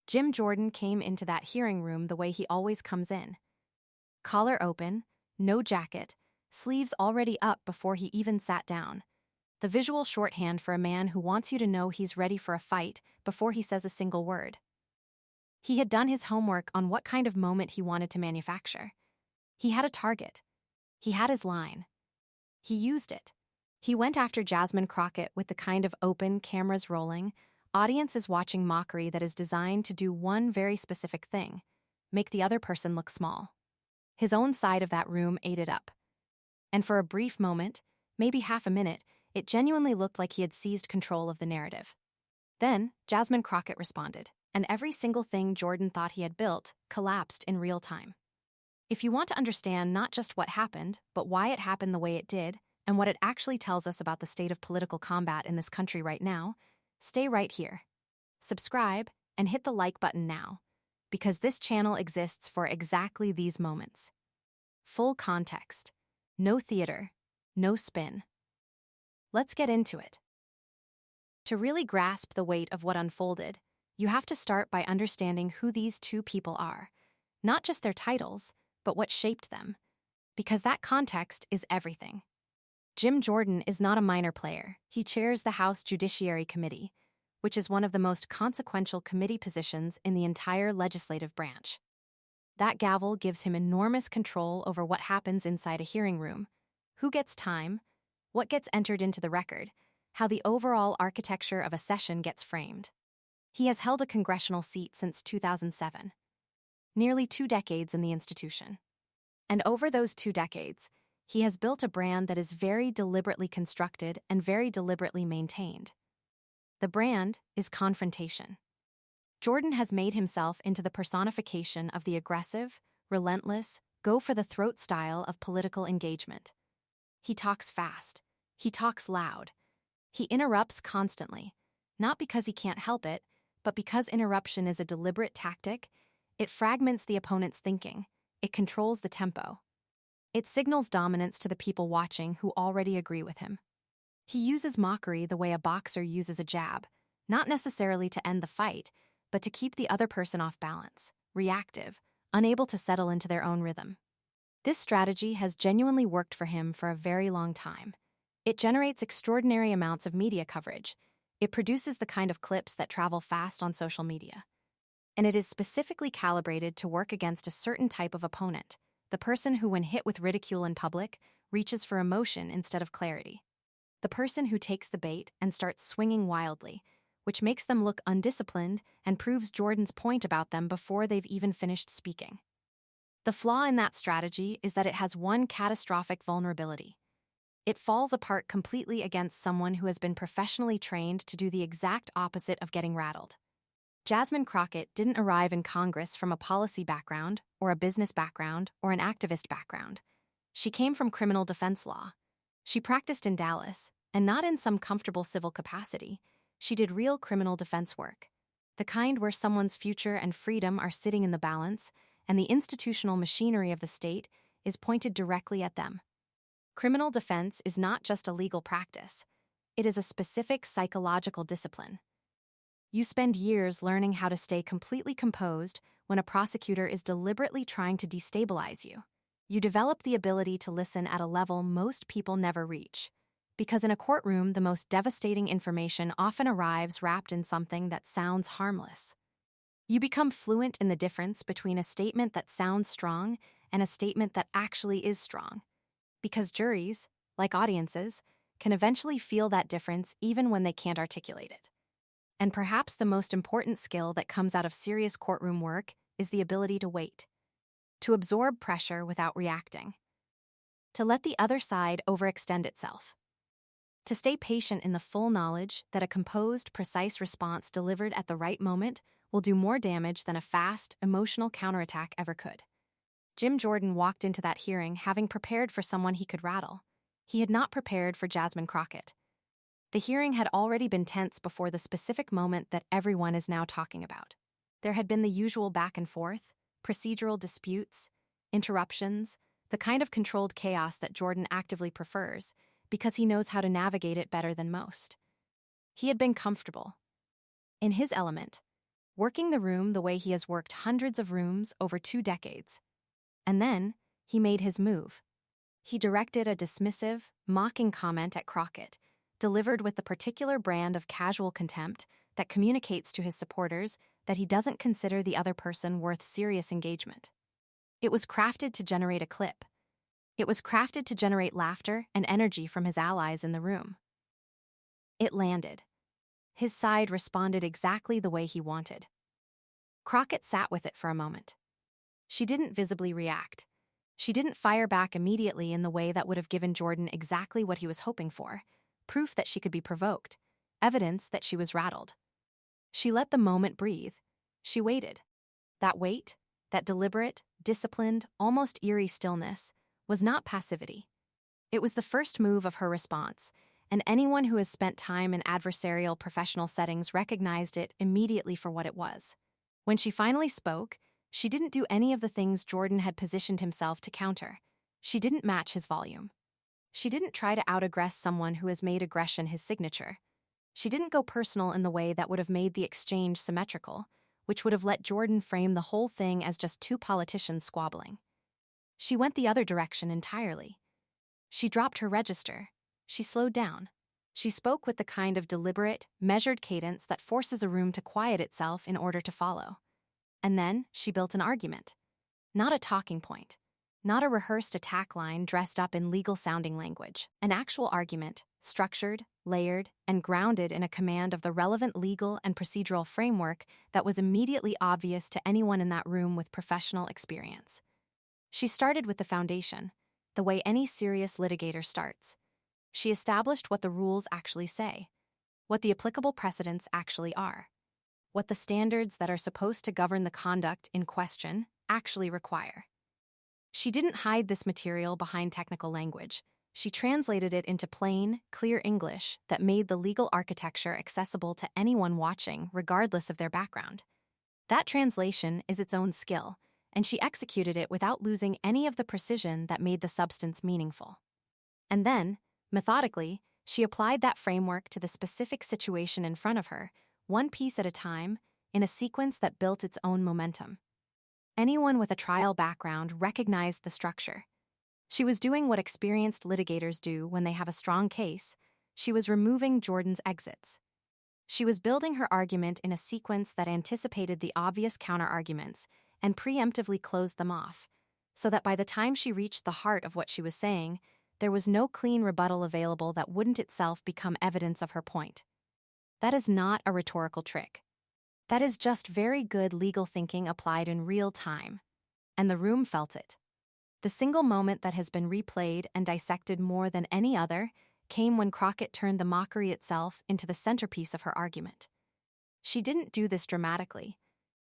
Jim Jordan came into that hearing room the way he always comes in. Collar open, no jacket, sleeves already up before he even sat down. The visual shorthand for a man who wants you to know he's ready for a fight before he says a single word. He had done his homework on what kind of moment he wanted to manufacture. He had a target. He had his line. He used it. He went after Jasmine Crockett with the kind of open, cameras rolling, audiences watching mockery that is designed to do one very specific thing: make the other person look small. His own side of that room ate it up. And for a brief moment, maybe half a minute, it genuinely looked like he had seized control of the narrative. Then, Jasmine Crockett responded, and every single thing Jordan thought he had built collapsed in real time. If you want to understand not just what happened, but why it happened the way it did, and what it actually tells us about the state of political combat in this country right now, stay right here. Subscribe and hit the like button now, because this channel exists for exactly these moments. Full context. No theater. No spin. Let's get into it. To really grasp the weight of what unfolded, you have to start by understanding who these two people are, not just their titles, but what shaped them, because that context is everything. Jim Jordan is not a minor player. He chairs the House Judiciary Committee, which is one of the most consequential committee positions in the entire legislative branch. That gavel gives him enormous control over what happens inside a hearing room, who gets time, what gets entered into the record, how the overall architecture of a session gets framed. He has held a congressional seat since 2007, nearly 2 decades in the institution. And over those 2 decades, he has built a brand that is very deliberately constructed and very deliberately maintained. The brand is confrontation. Jordan has made himself into the personification of the aggressive, relentless, go-for-the-throat style of political engagement. He talks fast. He talks loud. He interrupts constantly, not because he can't help it, but because interruption is a deliberate tactic. It fragments the opponent's thinking. It controls the tempo. It signals dominance to the people watching who already agree with him. He uses mockery the way a boxer uses a jab, not necessarily to end the fight, but to keep the other person off balance, reactive, unable to settle into their own rhythm. This strategy has genuinely worked for him for a very long time. It generates extraordinary amounts of media coverage. It produces the kind of clips that travel fast on social media. And it is specifically calibrated to work against a certain type of opponent, the person who, when hit with ridicule in public, reaches for emotion instead of clarity. The person who takes the bait and starts swinging wildly, which makes them look undisciplined and proves Jordan's point about them before they've even finished speaking. The flaw in that strategy is that it has one catastrophic vulnerability. It falls apart completely against someone who has been professionally trained to do the exact opposite of getting rattled. Jasmine Crockett didn't arrive in Congress from a policy background, or a business background, or an activist background. She came from criminal defense law. She practiced in Dallas, and not in some comfortable civil capacity. She did real criminal defense work, the kind where someone's future and freedom are sitting in the balance, and the institutional machinery of the state is pointed directly at them. Criminal defense is not just a legal practice. It is a specific psychological discipline. You spend years learning how to stay completely composed when a prosecutor is deliberately trying to destabilize you. You develop the ability to listen at a level most people never reach. Because in a courtroom, the most devastating information often arrives wrapped in something that sounds harmless. You become fluent in the difference between a statement that sounds strong and a statement that actually is strong. Because juries, like audiences, can eventually feel that difference even when they can't articulate it. And perhaps the most important skill that comes out of serious courtroom work is the ability to wait, to absorb pressure without reacting, to let the other side overextend itself, to stay patient in the full knowledge that a composed, precise response delivered at the right moment will do more damage than a fast, emotional counterattack ever could. Jim Jordan walked into that hearing having prepared for someone he could rattle. He had not prepared for Jasmine Crockett. The hearing had already been tense before the specific moment that everyone is now talking about. There had been the usual back and forth, procedural disputes, interruptions, the kind of controlled chaos that Jordan actively prefers because he knows how to navigate it better than most. He had been comfortable, in his element, working the room the way he has worked hundreds of rooms over 2 decades. And then, he made his move. He directed a dismissive, mocking comment at Crockett, delivered with the particular brand of casual contempt that communicates to his supporters that he doesn't consider the other person worth serious engagement. It was crafted to generate a clip. It was crafted to generate laughter and energy from his allies in the room. It landed. His side responded exactly the way he wanted. Crockett sat with it for a moment. She didn't visibly react. She didn't fire back immediately in the way that would have given Jordan exactly what he was hoping for, proof that she could be provoked, evidence that she was rattled. She let the moment breathe. She waited. That wait, that deliberate, disciplined, almost eerie stillness, was not passivity. It was the first move of her response, and anyone who has spent time in adversarial professional settings recognized it immediately for what it was. When she finally spoke, she didn't do any of the things Jordan had positioned himself to counter. She didn't match his volume. She didn't try to out-aggress someone who has made aggression his signature. She didn't go personal in the way that would have made the exchange symmetrical, which would have let Jordan frame the whole thing as just two politicians squabbling. She went the other direction entirely. She dropped her register. She slowed down. She spoke with the kind of deliberate, measured cadence that forces a room to quiet itself in order to follow. And then she built an argument. Not a talking point. Not a rehearsed attack line dressed up in legal-sounding language. An actual argument, structured, layered, and grounded in a command of the relevant legal and procedural framework that was immediately obvious to anyone in that room with professional experience. She started with the foundation, the way any serious litigator starts. She established what the rules actually say, what the applicable precedents actually are, what the standards that are supposed to govern the conduct in question actually require. She didn't hide this material behind technical language. She translated it into plain, clear English that made the legal architecture accessible to anyone watching, regardless of their background. That translation is its own skill, and she executed it without losing any of the precision that made the substance meaningful. And then, methodically, she applied that framework to the specific situation in front of her, one piece at a time, in a sequence that built its own momentum. Anyone with a trial background recognized the structure. She was doing what experienced litigators do when they have a strong case. She was removing Jordan's exits. She was building her argument in a sequence that anticipated the obvious counterarguments and preemptively closed them off, so that by the time she reached the heart of what she was saying, there was no clean rebuttal available that wouldn't itself become evidence of her point. That is not a rhetorical trick. That is just very good legal thinking applied in real time. And the room felt it. The single moment that has been replayed and dissected more than any other came when Crockett turned the mockery itself into the centerpiece of her argument. She didn't do this dramatically.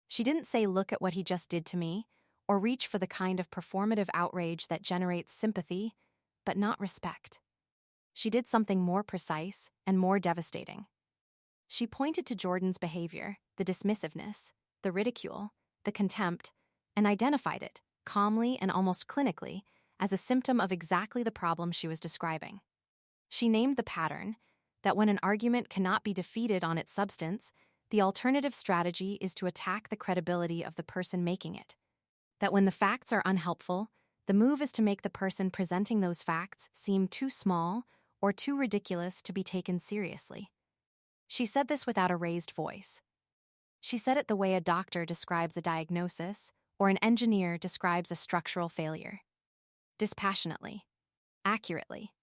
She didn't say, "Look at what he just did to me," or reach for the kind of performative outrage that generates sympathy, but not respect. She did something more precise and more devastating. She pointed to Jordan's behavior, the dismissiveness, the ridicule, the contempt, and identified it, calmly and almost clinically, as a symptom of exactly the problem she was describing. She named the pattern, that when an argument cannot be defeated on its substance, the alternative strategy is to attack the credibility of the person making it. That when the facts are unhelpful, the move is to make the person presenting those facts seem too small or too ridiculous to be taken seriously. She said this without a raised voice. She said it the way a doctor describes a diagnosis or an engineer describes a structural failure. Dispassionately. Accurately.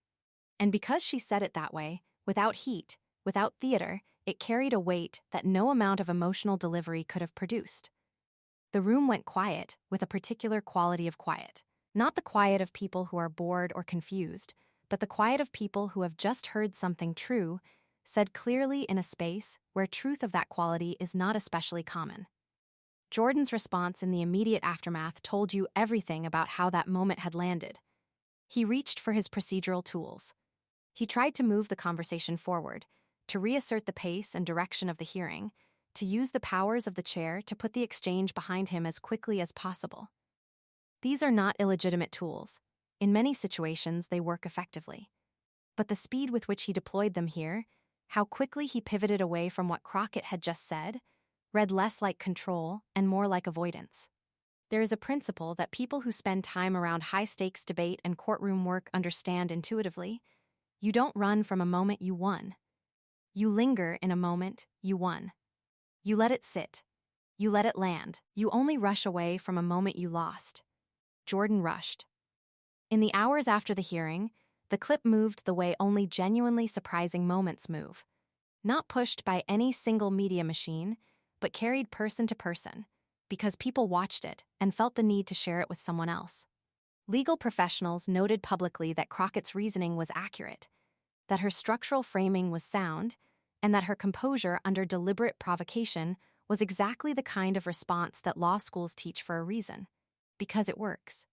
And because she said it that way, without heat, without theater, it carried a weight that no amount of emotional delivery could have produced. The room went quiet with a particular quality of quiet. Not the quiet of people who are bored or confused, but the quiet of people who have just heard something true, said clearly in a space where truth of that quality is not especially common. Jordan's response in the immediate aftermath told you everything about how that moment had landed. He reached for his procedural tools. He tried to move the conversation forward, to reassert the pace and direction of the hearing, to use the powers of the chair to put the exchange behind him as quickly as possible. These are not illegitimate tools. In many situations, they work effectively. But the speed with which he deployed them here, how quickly he pivoted away from what Crockett had just said, read less like control and more like avoidance. There is a principle that people who spend time around high-stakes debate and courtroom work understand intuitively. You don't run from a moment you won. You linger in a moment you won. You let it sit. You let it land. You only rush away from a moment you lost. Jordan rushed. In the hours after the hearing, the clip moved the way only genuinely surprising moments move. Not pushed by any single media machine, but carried person to person, because people watched it and felt the need to share it with someone else. Legal professionals noted publicly that Crockett's reasoning was accurate, that her structural framing was sound, and that her composure under deliberate provocation was exactly the kind of response that law schools teach for a reason, because it works.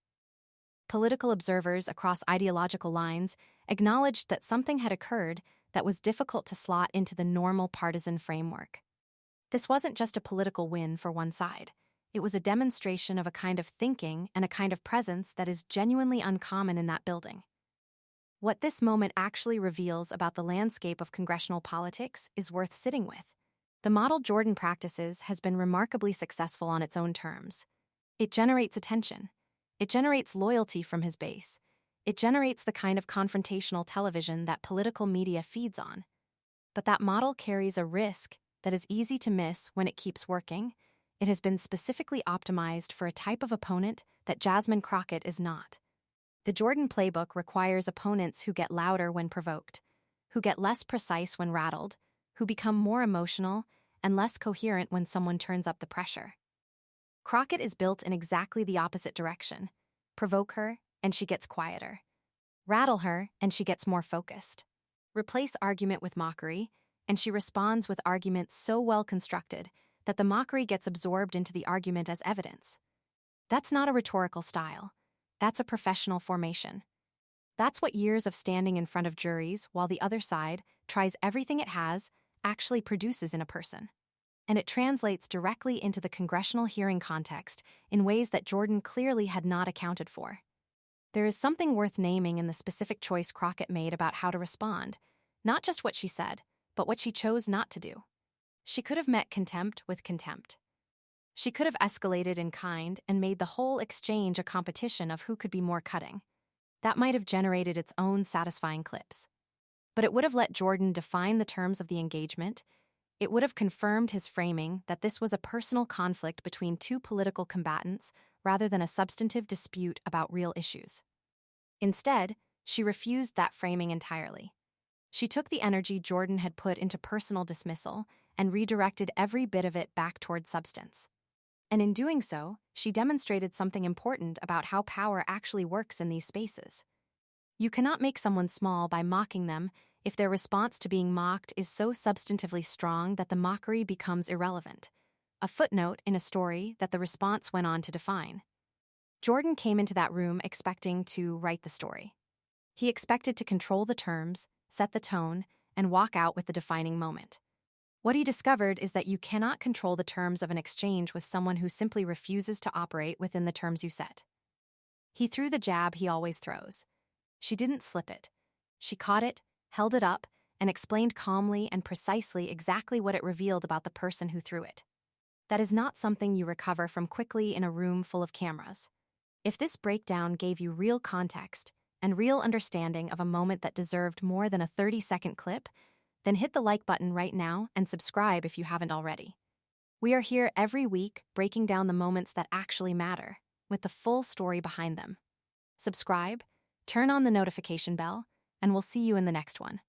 Political observers across ideological lines acknowledged that something had occurred that was difficult to slot into the normal partisan framework. This wasn't just a political win for one side. It was a demonstration of a kind of thinking and a kind of presence that is genuinely uncommon in that building. What this moment actually reveals about the landscape of congressional politics is worth sitting with. The model Jordan practices has been remarkably successful on its own terms. It generates attention. It generates loyalty from his base. It generates the kind of confrontational television that political media feeds on. But that model carries a risk that is easy to miss when it keeps working. It has been specifically optimized for a type of opponent that Jasmine Crockett is not. The Jordan playbook requires opponents who get louder when provoked, who get less precise when rattled, who become more emotional and less coherent when someone turns up the pressure. Crockett is built in exactly the opposite direction. Provoke her, and she gets quieter. Rattle her, and she gets more focused. Replace argument with mockery, and she responds with arguments so well constructed that the mockery gets absorbed into the argument as evidence. That's not a rhetorical style. That's a professional formation. That's what years of standing in front of juries while the other side tries everything it has actually produces in a person. And it translates directly into the congressional hearing context in ways that Jordan clearly had not accounted for. There is something worth naming in the specific choice Crockett made about how to respond, not just what she said, but what she chose not to do. She could have met contempt with contempt. She could have escalated in kind and made the whole exchange a competition of who could be more cutting. That might have generated its own satisfying clips. But it would have let Jordan define the terms of the engagement. It would have confirmed his framing that this was a personal conflict between two political combatants rather than a substantive dispute about real issues. Instead, she refused that framing entirely. She took the energy Jordan had put into personal dismissal and redirected every bit of it back toward substance. And in doing so, she demonstrated something important about how power actually works in these spaces. You cannot make someone small by mocking them if their response to being mocked is so substantively strong that the mockery becomes irrelevant, a footnote in a story that the response went on to define. Jordan came into that room expecting to write the story. He expected to control the terms, set the tone, and walk out with the defining moment. What he discovered is that you cannot control the terms of an exchange with someone who simply refuses to operate within the terms you set. He threw the jab he always throws. She didn't slip it. She caught it, held it up, and explained calmly and precisely exactly what it revealed about the person who threw it. That is not something you recover from quickly in a room full of cameras. If this breakdown gave you real context and real understanding of a moment that deserved more than a 30-second clip, then hit the like button right now and subscribe if you haven't already. We are here every week breaking down the moments that actually matter, with the full story behind them. Subscribe, turn on the notification bell, and we'll see you in the next one.